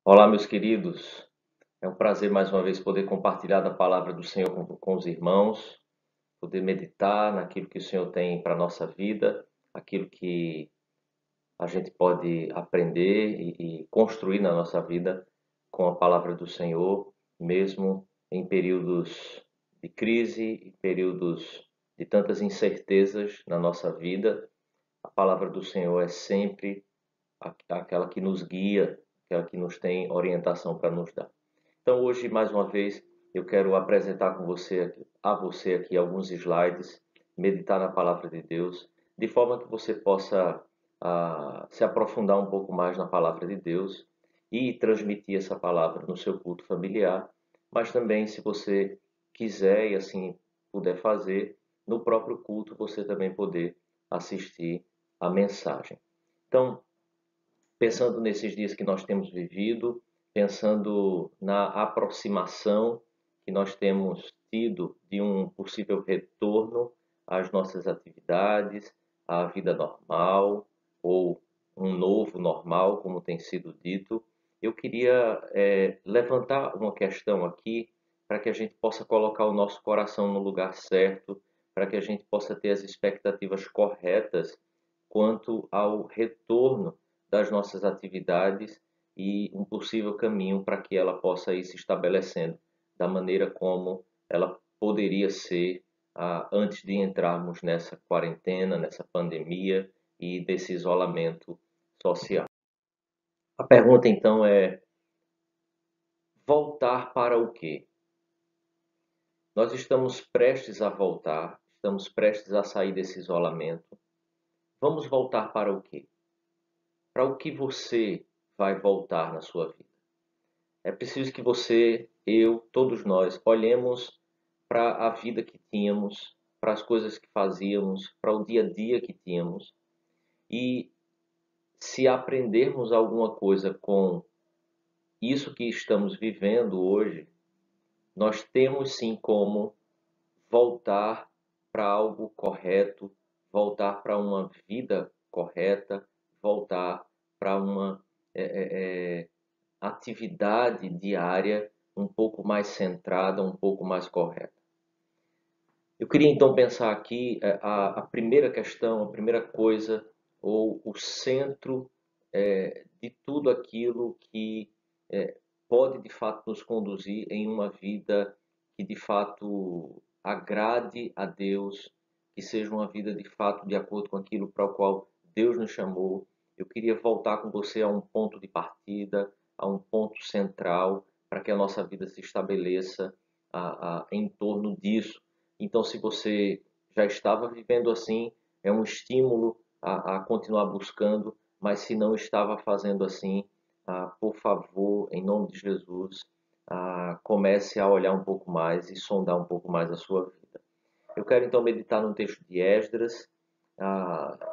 Olá, meus queridos. É um prazer mais uma vez poder compartilhar da palavra do Senhor com os irmãos, poder meditar naquilo que o Senhor tem para a nossa vida, aquilo que a gente pode aprender e construir na nossa vida com a palavra do Senhor, mesmo em períodos de crise, em períodos de tantas incertezas na nossa vida. A palavra do Senhor é sempre aquela que nos guia, aquela que nos tem orientação para nos dar. Então hoje, mais uma vez, eu quero apresentar a você aqui alguns slides, meditar na palavra de Deus, de forma que você possa se aprofundar um pouco mais na palavra de Deus e transmitir essa palavra no seu culto familiar, mas também, se você quiser e assim puder fazer, no próprio culto você também poder assistir a mensagem. Então, pensando nesses dias que nós temos vivido, pensando na aproximação que nós temos tido de um possível retorno às nossas atividades, à vida normal ou um novo normal, como tem sido dito, eu queria levantar uma questão aqui para que a gente possa colocar o nosso coração no lugar certo, para que a gente possa ter as expectativas corretas quanto ao retorno das nossas atividades e um possível caminho para que ela possa ir se estabelecendo da maneira como ela poderia ser antes de entrarmos nessa quarentena, nessa pandemia e desse isolamento social. A pergunta então é: voltar para o quê? Nós estamos prestes a voltar, estamos prestes a sair desse isolamento. Vamos voltar para o quê? Para o que você vai voltar na sua vida? É preciso que você, eu, todos nós, olhemos para a vida que tínhamos, para as coisas que fazíamos, para o dia a dia que tínhamos e se aprendermos alguma coisa com isso que estamos vivendo hoje, nós temos sim como voltar para algo correto, voltar para uma vida correta, voltar para uma atividade diária um pouco mais centrada, um pouco mais correta. Eu queria então pensar aqui a primeira questão, a primeira coisa, ou o centro de tudo aquilo que pode de fato nos conduzir em uma vida que de fato agrade a Deus, que seja uma vida de fato de acordo com aquilo para o qual Deus nos chamou. Eu queria voltar com você a um ponto de partida, a um ponto central, para que a nossa vida se estabeleça em torno disso. Então, se você já estava vivendo assim, é um estímulo a continuar buscando, mas se não estava fazendo assim, por favor, em nome de Jesus, comece a olhar um pouco mais e sondar um pouco mais a sua vida. Eu quero então meditar no texto de Esdras,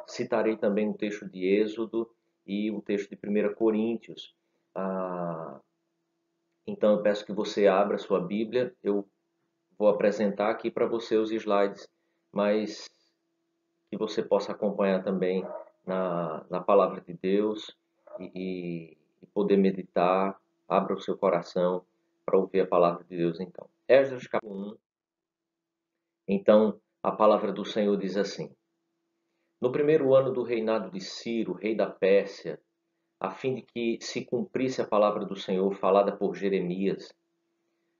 citarei também o texto de Êxodo e o texto de 1 Coríntios. Então eu peço que você abra sua Bíblia, eu vou apresentar aqui para você os slides, mas que você possa acompanhar também na palavra de Deus e poder meditar. Abra o seu coração para ouvir a palavra de Deus então. Esdras capítulo 1. Então a palavra do Senhor diz assim: No primeiro ano do reinado de Ciro, rei da Pérsia, a fim de que se cumprisse a palavra do Senhor falada por Jeremias,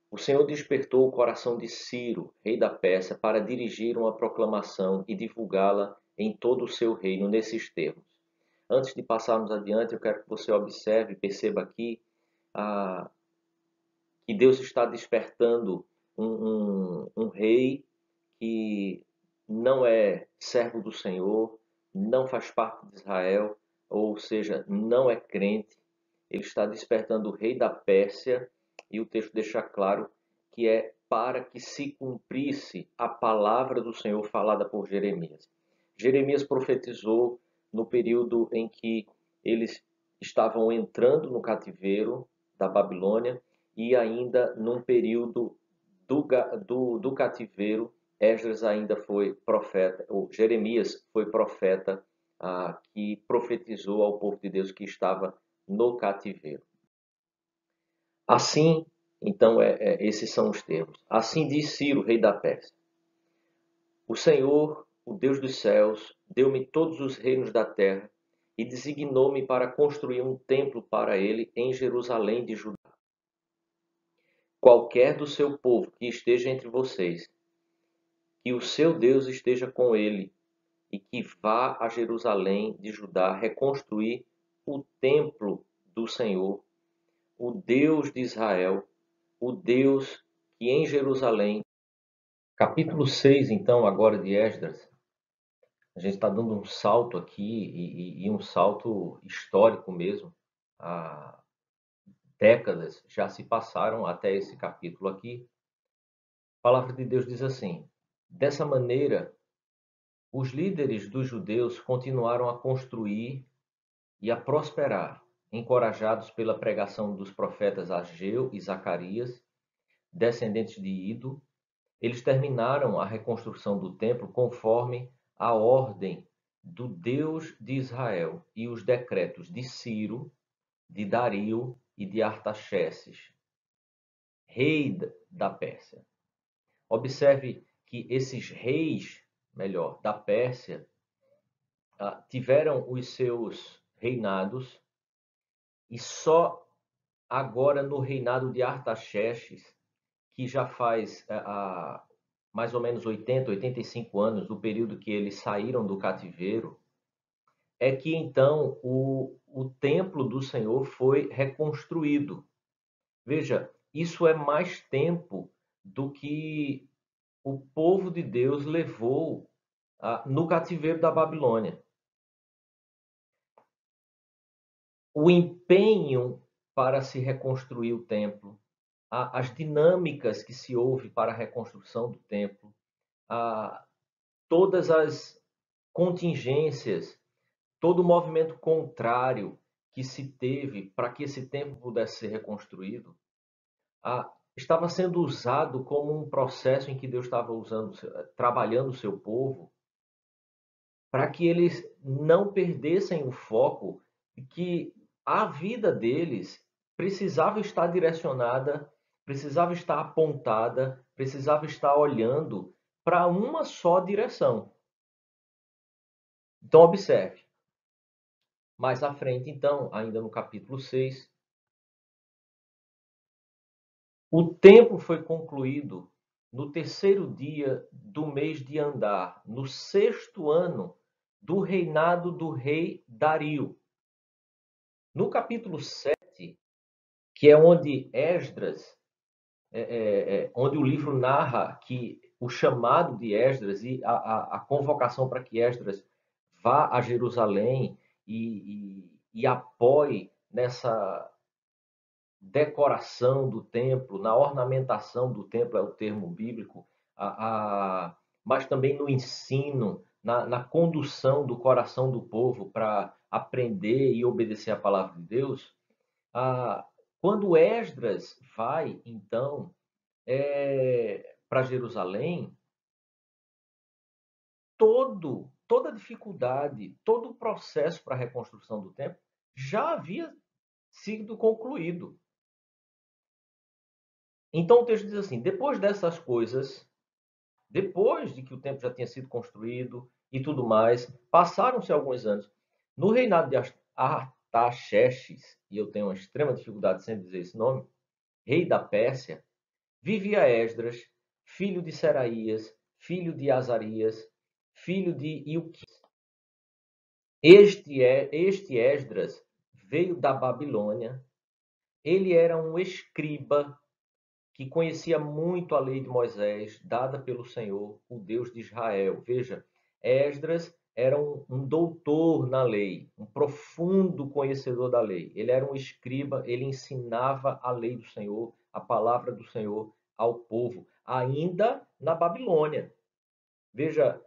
o Senhor despertou o coração de Ciro, rei da Pérsia, para dirigir uma proclamação e divulgá-la em todo o seu reino nesses termos. Antes de passarmos adiante, eu quero que você observe e perceba aqui que Deus está despertando um rei que não é servo do Senhor, não faz parte de Israel, ou seja, não é crente. Ele está despertando o rei da Pérsia, e o texto deixa claro que é para que se cumprisse a palavra do Senhor falada por Jeremias. Jeremias profetizou no período em que eles estavam entrando no cativeiro da Babilônia e ainda num período do cativeiro, Esdras ainda foi profeta, ou Jeremias foi profeta que profetizou ao povo de Deus que estava no cativeiro. Assim, então, esses são os termos. Assim diz Ciro, rei da Pérsia: O Senhor, o Deus dos céus, deu-me todos os reinos da terra e designou-me para construir um templo para ele em Jerusalém de Judá. Qualquer do seu povo que esteja entre vocês, que o seu Deus esteja com ele e que vá a Jerusalém de Judá reconstruir o templo do Senhor, o Deus de Israel, o Deus que em Jerusalém. Capítulo 6, então, agora de Esdras. A gente está dando um salto aqui e um salto histórico mesmo. Há décadas já se passaram até esse capítulo aqui. A palavra de Deus diz assim: Dessa maneira, os líderes dos judeus continuaram a construir e a prosperar, encorajados pela pregação dos profetas Ageu e Zacarias, descendentes de Ido. Eles terminaram a reconstrução do templo conforme a ordem do Deus de Israel e os decretos de Ciro, de Dario e de Artaxerxes, rei da Pérsia. Observe que esses reis, melhor, da Pérsia, tiveram os seus reinados e só agora no reinado de Artaxerxes, que já faz mais ou menos 80, 85 anos do período que eles saíram do cativeiro, é que então o templo do Senhor foi reconstruído. Veja, isso é mais tempo do que o povo de Deus levou no cativeiro da Babilônia. O empenho para se reconstruir o templo, as dinâmicas que se houve para a reconstrução do templo, todas as contingências, todo o movimento contrário que se teve para que esse templo pudesse ser reconstruído, estava sendo usado como um processo em que Deus estava trabalhando o seu povo para que eles não perdessem o foco de que a vida deles precisava estar direcionada, precisava estar apontada, precisava estar olhando para uma só direção. Então, observe. Mais à frente, então, ainda no capítulo 6, o templo foi concluído no terceiro dia do mês de Andar, no sexto ano do reinado do rei Dario. No capítulo 7, que é onde Esdras, onde o livro narra que o chamado de Esdras e a convocação para que Esdras vá a Jerusalém e apoie nessa decoração do templo, na ornamentação do templo, é o termo bíblico, mas também no ensino, na condução do coração do povo para aprender e obedecer a palavra de Deus. Quando Esdras vai, então, para Jerusalém, toda a dificuldade, todo o processo para a reconstrução do templo já havia sido concluído. Então o texto diz assim: depois dessas coisas, depois de que o templo já tinha sido construído e tudo mais, passaram-se alguns anos. No reinado de Artaxerxes, e eu tenho uma extrema dificuldade sempre dizer esse nome, rei da Pérsia, vivia Esdras, filho de Seraías, filho de Azarias, filho de Ilquis. Este Esdras veio da Babilônia. Ele era um escriba que conhecia muito a lei de Moisés, dada pelo Senhor, o Deus de Israel. Veja, Esdras era um doutor na lei, um profundo conhecedor da lei. Ele era um escriba, ele ensinava a lei do Senhor, a palavra do Senhor ao povo, ainda na Babilônia. Veja,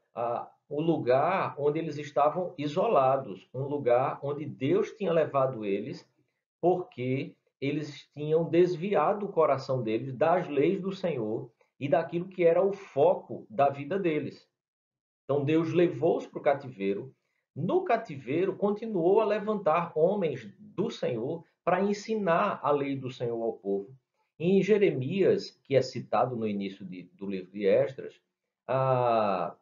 o lugar onde eles estavam isolados, um lugar onde Deus tinha levado eles, porque eles tinham desviado o coração deles das leis do Senhor e daquilo que era o foco da vida deles. Então Deus levou-os para o cativeiro. No cativeiro, continuou a levantar homens do Senhor para ensinar a lei do Senhor ao povo. Em Jeremias, que é citado no início do livro de Esdras, ah,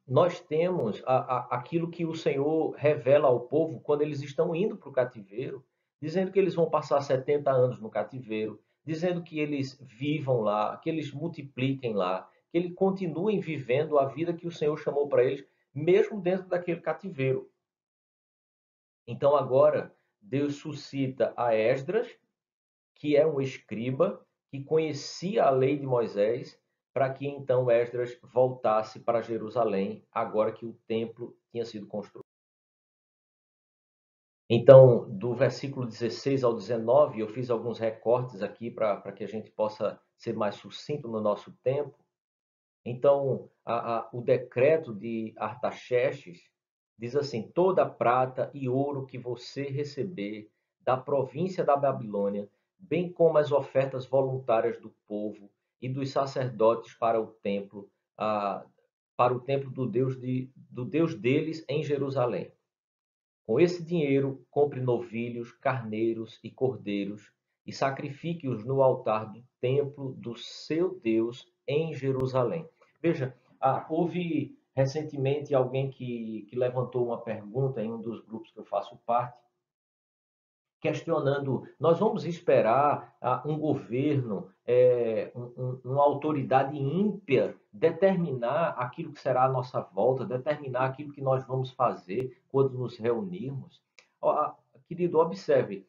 nós temos aquilo que o Senhor revela ao povo quando eles estão indo para o cativeiro, dizendo que eles vão passar 70 anos no cativeiro, dizendo que eles vivam lá, que eles multipliquem lá, que eles continuem vivendo a vida que o Senhor chamou para eles, mesmo dentro daquele cativeiro. Então agora Deus suscita a Esdras, que é um escriba, que conhecia a lei de Moisés, para que então Esdras voltasse para Jerusalém, agora que o templo tinha sido construído. Então, do versículo 16 ao 19, eu fiz alguns recortes aqui para que a gente possa ser mais sucinto no nosso tempo. Então, o decreto de Artaxerxes diz assim: toda a prata e ouro que você receber da província da Babilônia, bem como as ofertas voluntárias do povo e dos sacerdotes para o templo do Deus deles em Jerusalém. Com esse dinheiro, compre novilhos, carneiros e cordeiros e sacrifique-os no altar do templo do seu Deus em Jerusalém. Veja, houve recentemente alguém que levantou uma pergunta em um dos grupos que eu faço parte, questionando: nós vamos esperar um governo, uma autoridade ímpia determinar aquilo que será a nossa volta, determinar aquilo que nós vamos fazer quando nos reunirmos? Querido, observe,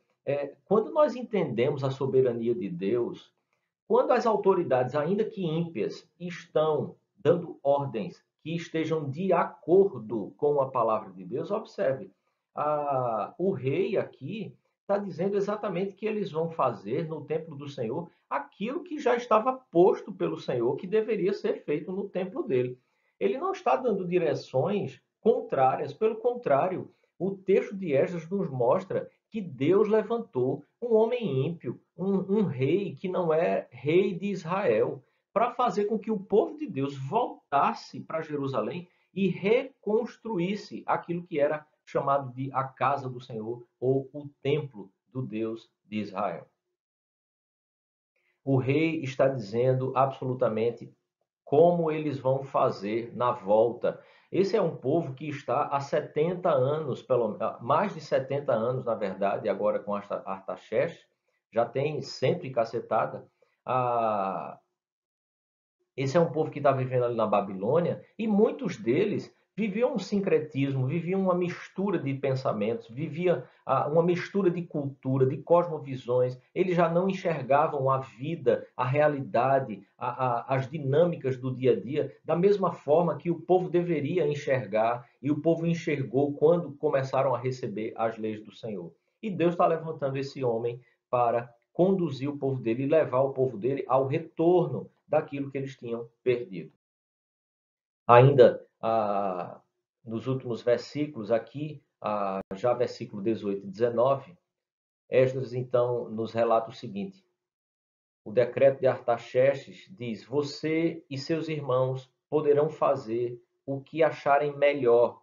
quando nós entendemos a soberania de Deus, quando as autoridades, ainda que ímpias, estão dando ordens que estejam de acordo com a palavra de Deus, observe, o rei aqui está dizendo exatamente que eles vão fazer no templo do Senhor aquilo que já estava posto pelo Senhor, que deveria ser feito no templo dele. Ele não está dando direções contrárias, pelo contrário, o texto de Esdras nos mostra que Deus levantou um homem ímpio, um rei que não é rei de Israel, para fazer com que o povo de Deus voltasse para Jerusalém e reconstruísse aquilo que era chamado de a casa do Senhor ou o templo do Deus de Israel. O rei está dizendo absolutamente como eles vão fazer na volta. Esse é um povo que está há 70 anos, mais de 70 anos, na verdade, agora com Artaxerxes, já tem sempre cacetada. Esse é um povo que está vivendo ali na Babilônia e muitos deles viviam um sincretismo, viviam uma mistura de pensamentos, viviam uma mistura de cultura, de cosmovisões. Eles já não enxergavam a vida, a realidade, as dinâmicas do dia a dia da mesma forma que o povo deveria enxergar e o povo enxergou quando começaram a receber as leis do Senhor. E Deus está levantando esse homem para conduzir o povo dele e levar o povo dele ao retorno daquilo que eles tinham perdido. Ainda nos últimos versículos aqui, já versículo 18 e 19, Esdras então nos relata o seguinte: o decreto de Artaxerxes diz: você e seus irmãos poderão fazer o que acharem melhor,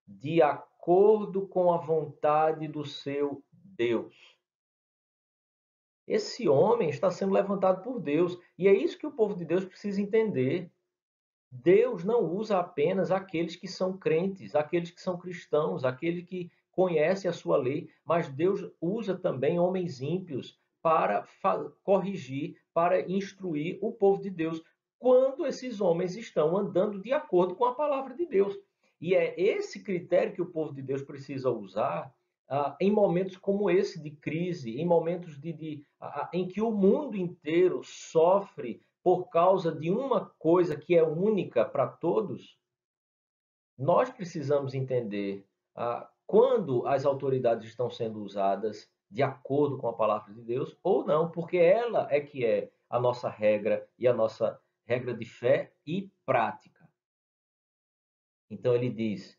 de acordo com a vontade do seu Deus. Esse homem está sendo levantado por Deus. E é isso que o povo de Deus precisa entender. Deus não usa apenas aqueles que são crentes, aqueles que são cristãos, aqueles que conhecem a sua lei, mas Deus usa também homens ímpios para corrigir, para instruir o povo de Deus, quando esses homens estão andando de acordo com a palavra de Deus. E é esse critério que o povo de Deus precisa usar em momentos como esse de crise, em momentos em que o mundo inteiro sofre por causa de uma coisa que é única para todos. Nós precisamos entender quando as autoridades estão sendo usadas de acordo com a palavra de Deus ou não, porque ela é que é a nossa regra e a nossa regra de fé e prática. Então ele diz: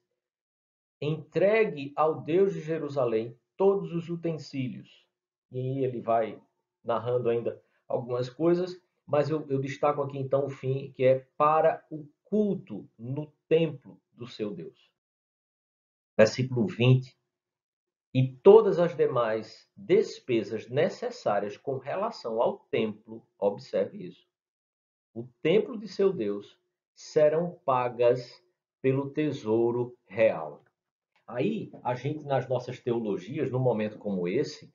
entregue ao Deus de Jerusalém todos os utensílios. E ele vai narrando ainda algumas coisas, mas eu destaco aqui então o fim, que é para o culto no templo do seu Deus. Versículo 20 e todas as demais despesas necessárias com relação ao templo, observe isso, o templo de seu Deus, serão pagas pelo tesouro real. Aí, a gente, nas nossas teologias, num momento como esse,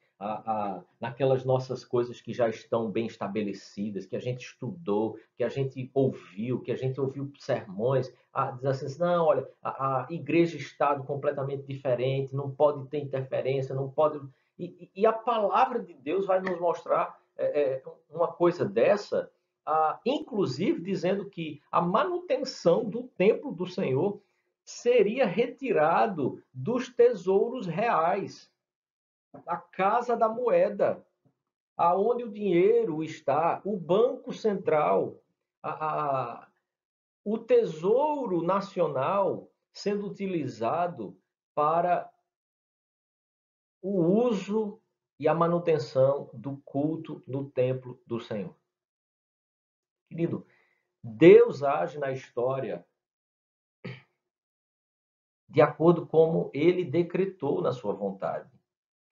naquelas nossas coisas que já estão bem estabelecidas, que a gente estudou, que a gente ouviu sermões, diz assim, não, olha, a igreja e Estado completamente diferente, não pode ter interferência, não pode... E a palavra de Deus vai nos mostrar uma coisa dessa, inclusive dizendo que a manutenção do templo do Senhor seria retirado dos tesouros reais, da casa da moeda, aonde o dinheiro está, o Banco Central, a, a, o Tesouro Nacional sendo utilizado para o uso e a manutenção do culto no templo do Senhor. Querido, Deus age na história de acordo com como ele decretou na sua vontade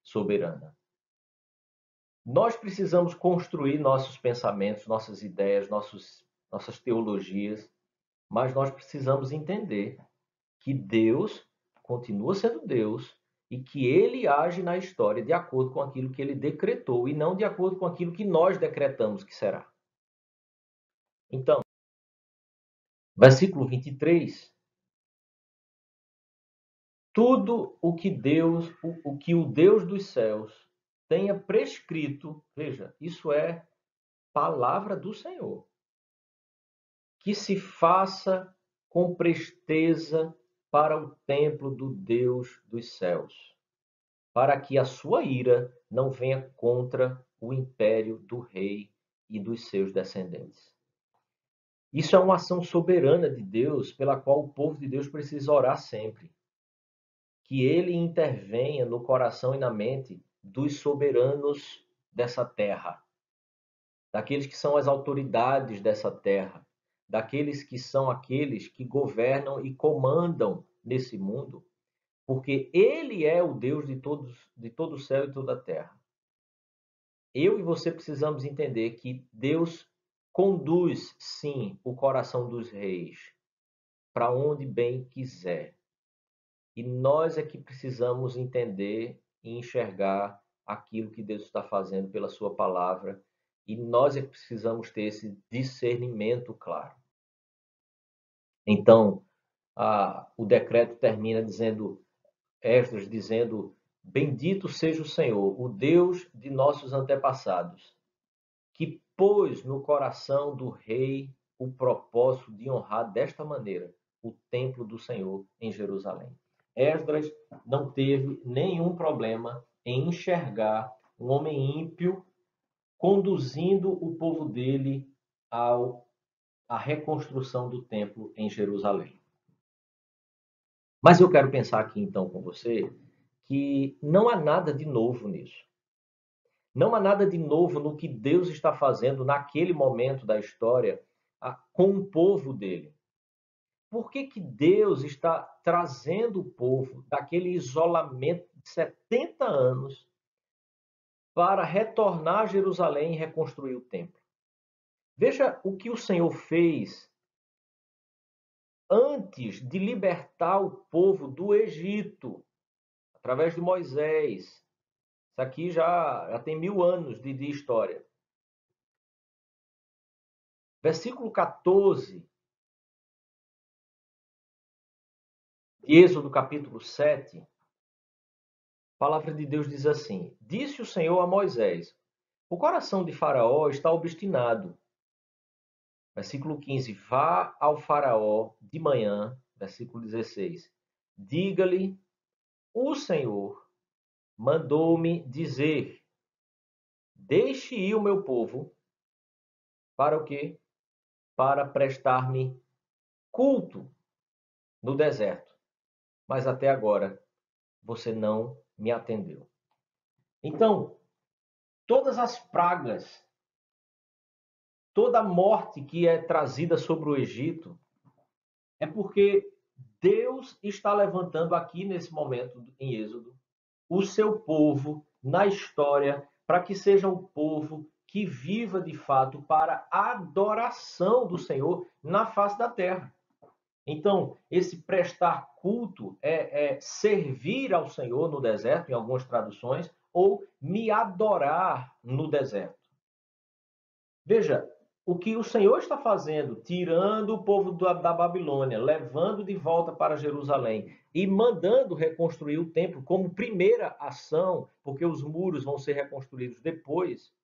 soberana. Nós precisamos construir nossos pensamentos, nossas ideias, nossas teologias, mas nós precisamos entender que Deus continua sendo Deus e que ele age na história de acordo com aquilo que ele decretou e não de acordo com aquilo que nós decretamos que será. Então, versículo 23. Tudo o que o Deus dos céus tenha prescrito, veja, isso é palavra do Senhor, que se faça com presteza para o templo do Deus dos céus, para que a sua ira não venha contra o império do rei e dos seus descendentes. Isso é uma ação soberana de Deus, pela qual o povo de Deus precisa orar sempre. Que ele intervenha no coração e na mente dos soberanos dessa terra, daqueles que são as autoridades dessa terra, daqueles que são aqueles que governam e comandam nesse mundo, porque ele é o Deus de todo o céu e toda a terra. Eu e você precisamos entender que Deus conduz, sim, o coração dos reis para onde bem quiser. E nós é que precisamos entender e enxergar aquilo que Deus está fazendo pela sua palavra, e nós é que precisamos ter esse discernimento claro. Então, o decreto termina dizendo, Esdras dizendo, bendito seja o Senhor, o Deus de nossos antepassados, que pôs no coração do rei o propósito de honrar desta maneira o templo do Senhor em Jerusalém. Esdras não teve nenhum problema em enxergar um homem ímpio conduzindo o povo dele à reconstrução do templo em Jerusalém. Mas eu quero pensar aqui então com você que não há nada de novo nisso. Não há nada de novo no que Deus está fazendo naquele momento da história com o povo dele. Por que que Deus está trazendo o povo daquele isolamento de 70 anos para retornar a Jerusalém e reconstruir o templo? Veja o que o Senhor fez antes de libertar o povo do Egito, através de Moisés. Isso aqui já tem 1000 anos de história. Versículo 14 de Êxodo capítulo 7, a palavra de Deus diz assim: Disse o Senhor a Moisés: o coração de Faraó está obstinado. Versículo 15: Vá ao Faraó de manhã. Versículo 16: Diga-lhe: o Senhor mandou-me dizer: deixe ir o meu povo. Para o quê? Para prestar-me culto no deserto. Mas até agora você não me atendeu. Então, todas as pragas, toda a morte que é trazida sobre o Egito, é porque Deus está levantando aqui nesse momento em Êxodo o seu povo na história, para que seja um povo que viva de fato para a adoração do Senhor na face da terra. Então, esse prestar culto é servir ao Senhor no deserto, em algumas traduções, ou me adorar no deserto. Veja, o que o Senhor está fazendo, tirando o povo da Babilônia, levando de volta para Jerusalém e mandando reconstruir o templo como primeira ação, porque os muros vão ser reconstruídos depois,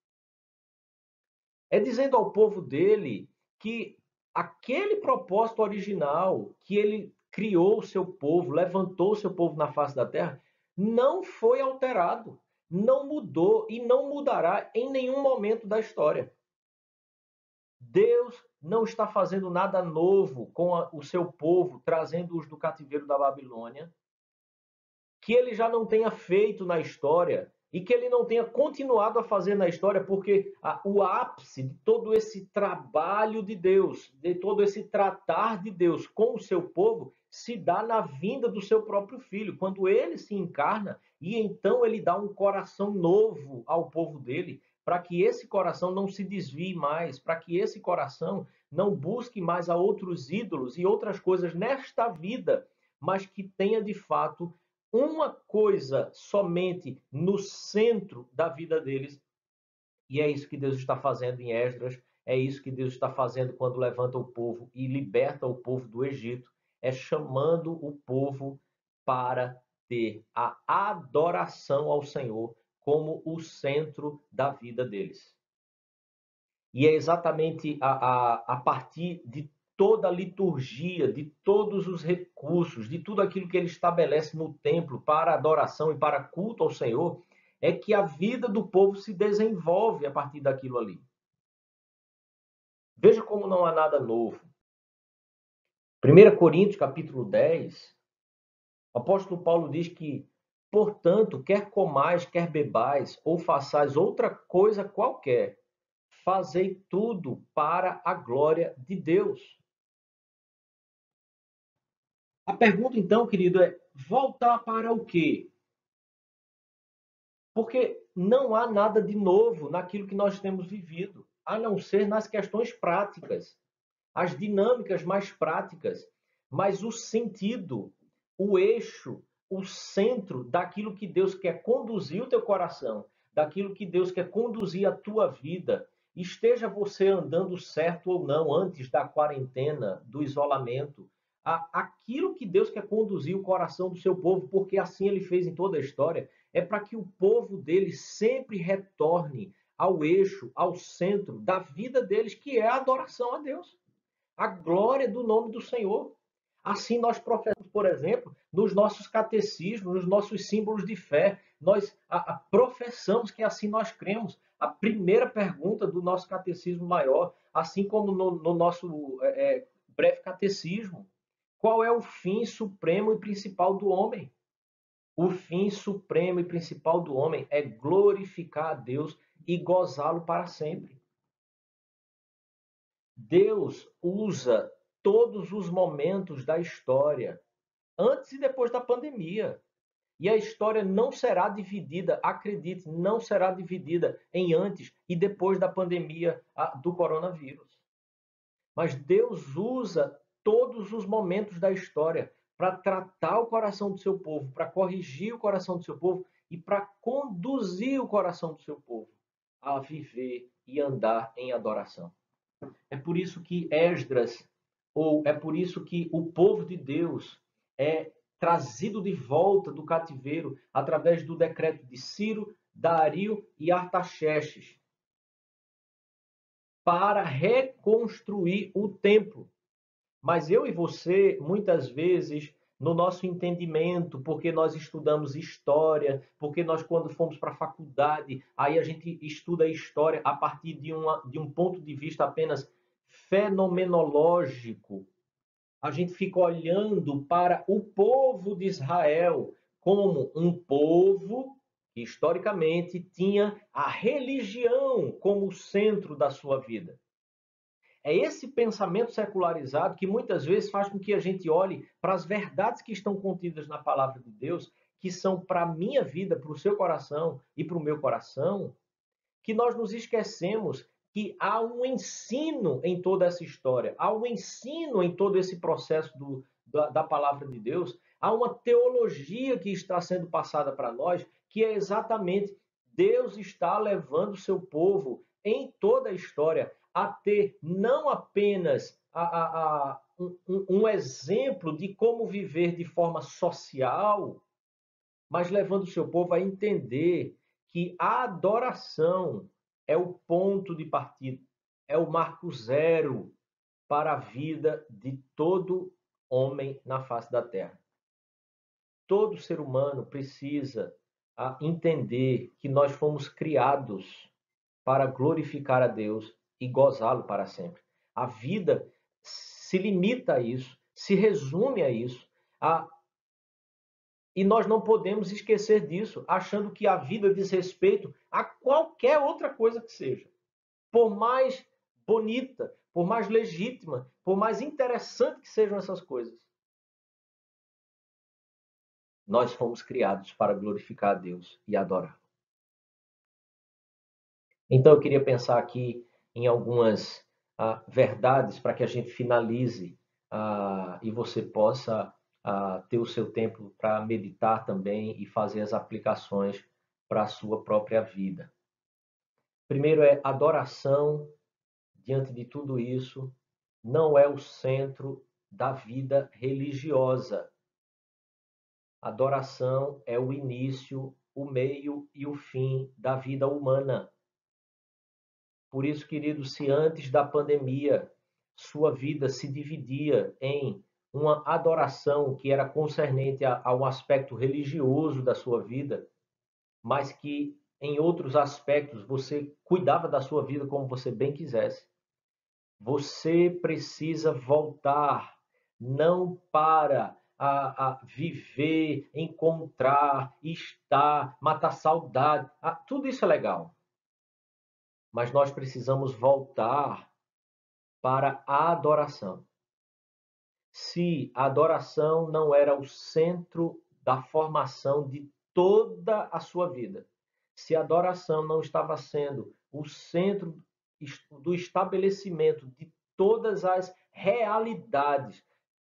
é dizendo ao povo dele que aquele propósito original que ele criou o seu povo, levantou o seu povo na face da terra, não foi alterado, não mudou e não mudará em nenhum momento da história. Deus não está fazendo nada novo com o seu povo, trazendo-os do cativeiro da Babilônia, que ele já não tenha feito na história e que ele não tenha continuado a fazer na história, porque o ápice de todo esse trabalho de Deus, de todo esse tratar de Deus com o seu povo, se dá na vinda do seu próprio filho, quando ele se encarna e então ele dá um coração novo ao povo dele, para que esse coração não se desvie mais, para que esse coração não busque mais a outros ídolos e outras coisas nesta vida, mas que tenha de fato uma coisa somente no centro da vida deles. E é isso que Deus está fazendo em Esdras, é isso que Deus está fazendo quando levanta o povo e liberta o povo do Egito, é chamando o povo para ter a adoração ao Senhor como o centro da vida deles. E é exatamente a partir de toda a liturgia, de todos os recursos, de tudo aquilo que ele estabelece no templo para adoração e para culto ao Senhor, é que a vida do povo se desenvolve a partir daquilo ali. Veja como não há nada novo. 1 Coríntios, capítulo 10, o apóstolo Paulo diz que, portanto, quer comais, quer bebais, ou façais outra coisa qualquer, fazei tudo para a glória de Deus. A pergunta, então, querido, é voltar para o quê? Porque não há nada de novo naquilo que nós temos vivido, a não ser nas questões práticas, as dinâmicas mais práticas, mas o sentido, o eixo, o centro daquilo que Deus quer conduzir o teu coração, daquilo que Deus quer conduzir a tua vida, esteja você andando certo ou não antes da quarentena, do isolamento, aquilo que Deus quer conduzir o coração do seu povo, porque assim ele fez em toda a história, é para que o povo dele sempre retorne ao eixo, ao centro da vida deles, que é a adoração a Deus, a glória do nome do Senhor. Assim nós professamos, por exemplo, nos nossos catecismos, nos nossos símbolos de fé, nós professamos que assim nós cremos. A primeira pergunta do nosso catecismo maior, assim como no nosso breve catecismo, qual é o fim supremo e principal do homem? O fim supremo e principal do homem é glorificar a Deus e gozá-lo para sempre. Deus usa todos os momentos da história, antes e depois da pandemia. E a história não será dividida, acredite, não será dividida em antes e depois da pandemia do coronavírus. Mas Deus usa todos os momentos da história para tratar o coração do seu povo, para corrigir o coração do seu povo e para conduzir o coração do seu povo a viver e andar em adoração. É por isso que Esdras, ou é por isso que o povo de Deus é trazido de volta do cativeiro através do decreto de Ciro, Dario e Artaxerxes para reconstruir o templo. Mas eu e você, muitas vezes, no nosso entendimento, porque nós estudamos história, porque nós, quando fomos para a faculdade, aí a gente estuda a história a partir de um ponto de vista apenas fenomenológico. A gente fica olhando para o povo de Israel como um povo que, historicamente, tinha a religião como centro da sua vida. É esse pensamento secularizado que muitas vezes faz com que a gente olhe para as verdades que estão contidas na palavra de Deus que são para a minha vida, para o seu coração e para o meu coração, que nós nos esquecemos que há um ensino em toda essa história, há um ensino em todo esse processo da palavra de Deus, há uma teologia que está sendo passada para nós, que é exatamente Deus está levando o seu povo em toda a história a ter não apenas um exemplo de como viver de forma social, mas levando o seu povo a entender que a adoração é o ponto de partida, é o marco zero para a vida de todo homem na face da terra. Todo ser humano precisa entender que nós fomos criados para glorificar a Deus e gozá-lo para sempre. A vida se limita a isso, se resume a isso. E nós não podemos esquecer disso, achando que a vida diz respeito a qualquer outra coisa que seja. Por mais bonita, por mais legítima, por mais interessante que sejam essas coisas. Nós fomos criados para glorificar a Deus e adorar. Então eu queria pensar aqui em algumas verdades para que a gente finalize e você possa ter o seu tempo para meditar também e fazer as aplicações para a sua própria vida. Primeiro é adoração, diante de tudo isso, não é o centro da vida religiosa. Adoração é o início, o meio e o fim da vida humana. Por isso, querido, se antes da pandemia sua vida se dividia em uma adoração que era concernente a um aspecto religioso da sua vida, mas que em outros aspectos você cuidava da sua vida como você bem quisesse, você precisa voltar não para viver, encontrar, estar, matar saudade. Tudo isso é legal. Mas nós precisamos voltar para a adoração. Se a adoração não era o centro da formação de toda a sua vida, se a adoração não estava sendo o centro do estabelecimento de todas as realidades,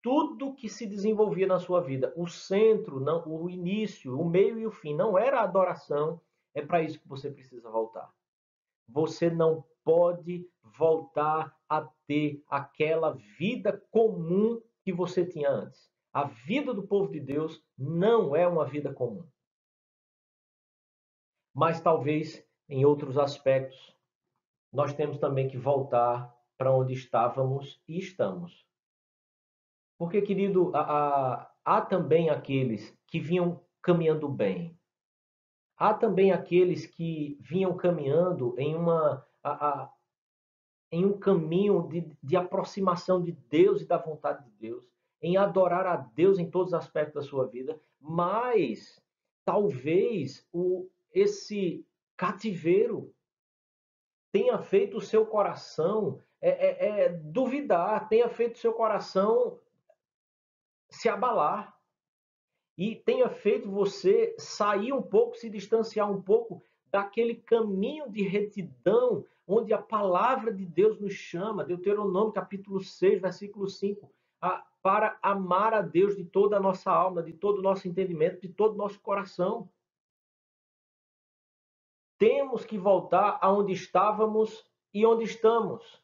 tudo que se desenvolvia na sua vida, o centro, não, o início, o meio e o fim, não era a adoração, é para isso que você precisa voltar. Você não pode voltar a ter aquela vida comum que você tinha antes. A vida do povo de Deus não é uma vida comum. Mas talvez em outros aspectos nós temos também que voltar para onde estávamos e estamos. Porque, querido, há também aqueles que vinham caminhando bem. Há também aqueles que vinham caminhando em um caminho de aproximação de Deus e da vontade de Deus, em adorar a Deus em todos os aspectos da sua vida, mas talvez esse cativeiro tenha feito o seu coração duvidar, tenha feito o seu coração se abalar e tenha feito você sair um pouco, se distanciar um pouco daquele caminho de retidão onde a palavra de Deus nos chama, Deuteronômio capítulo 6, versículo 5, para amar a Deus de toda a nossa alma, de todo o nosso entendimento, de todo o nosso coração. Temos que voltar aonde estávamos e onde estamos.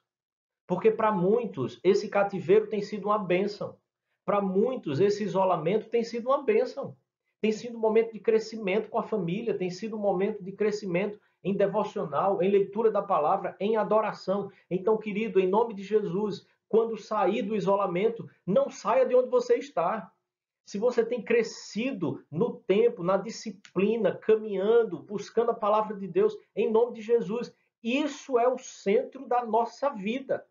Porque para muitos esse cativeiro tem sido uma bênção. Para muitos esse isolamento tem sido uma bênção. Tem sido um momento de crescimento com a família, tem sido um momento de crescimento em devocional, em leitura da palavra, em adoração. Então, querido, em nome de Jesus, quando sair do isolamento, não saia de onde você está. Se você tem crescido no tempo, na disciplina, caminhando, buscando a palavra de Deus, em nome de Jesus, isso é o centro da nossa vida.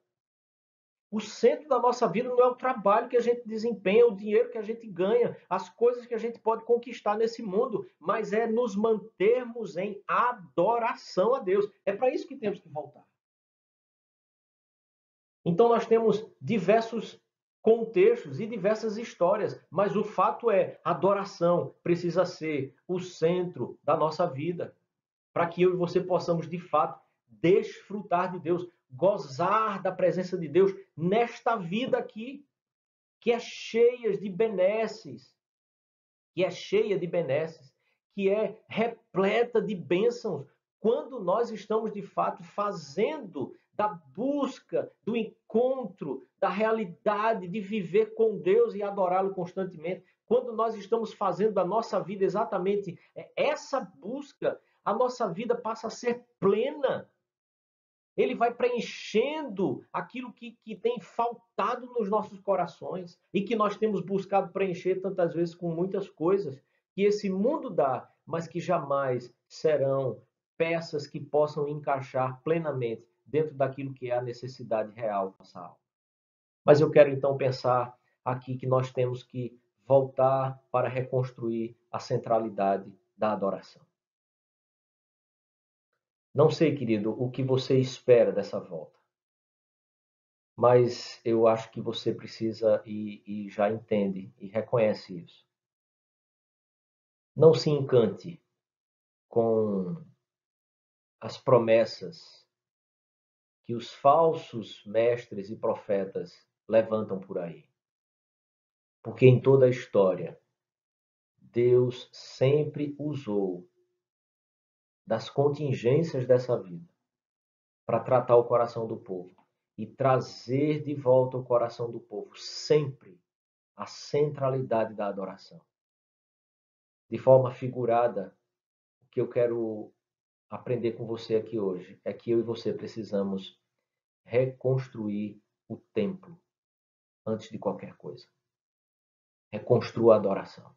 O centro da nossa vida não é o trabalho que a gente desempenha, o dinheiro que a gente ganha, as coisas que a gente pode conquistar nesse mundo, mas é nos mantermos em adoração a Deus. É para isso que temos que voltar. Então nós temos diversos contextos e diversas histórias, mas o fato é, a adoração precisa ser o centro da nossa vida, para que eu e você possamos, de fato, desfrutar de Deus, gozar da presença de Deus nesta vida aqui, que é cheia de benesses, que é cheia de benesses, que é repleta de bênçãos, quando nós estamos de fato fazendo da busca, do encontro, da realidade de viver com Deus e adorá-lo constantemente, quando nós estamos fazendo da nossa vida exatamente essa busca, a nossa vida passa a ser plena. Ele vai preenchendo aquilo que tem faltado nos nossos corações e que nós temos buscado preencher tantas vezes com muitas coisas que esse mundo dá, mas que jamais serão peças que possam encaixar plenamente dentro daquilo que é a necessidade real da nossa alma. Mas eu quero então pensar aqui que nós temos que voltar para reconstruir a centralidade da adoração. Não sei, querido, o que você espera dessa volta. Mas eu acho que você precisa e já entende e reconhece isso. Não se encante com as promessas que os falsos mestres e profetas levantam por aí. Porque em toda a história, Deus sempre usou das contingências dessa vida para tratar o coração do povo e trazer de volta o coração do povo sempre à centralidade da adoração. De forma figurada, o que eu quero aprender com você aqui hoje é que eu e você precisamos reconstruir o templo antes de qualquer coisa. Reconstrua a adoração.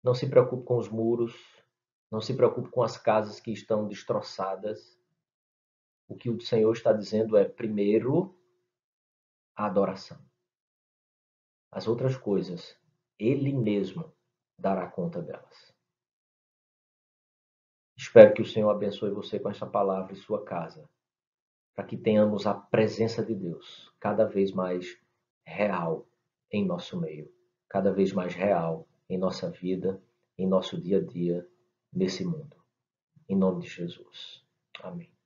Não se preocupe com os muros, não se preocupe com as casas que estão destroçadas. O que o Senhor está dizendo é, primeiro, a adoração. As outras coisas, Ele mesmo dará conta delas. Espero que o Senhor abençoe você com esta palavra e sua casa, para que tenhamos a presença de Deus cada vez mais real em nosso meio, cada vez mais real em nossa vida, em nosso dia a dia, nesse mundo. Em nome de Jesus. Amém.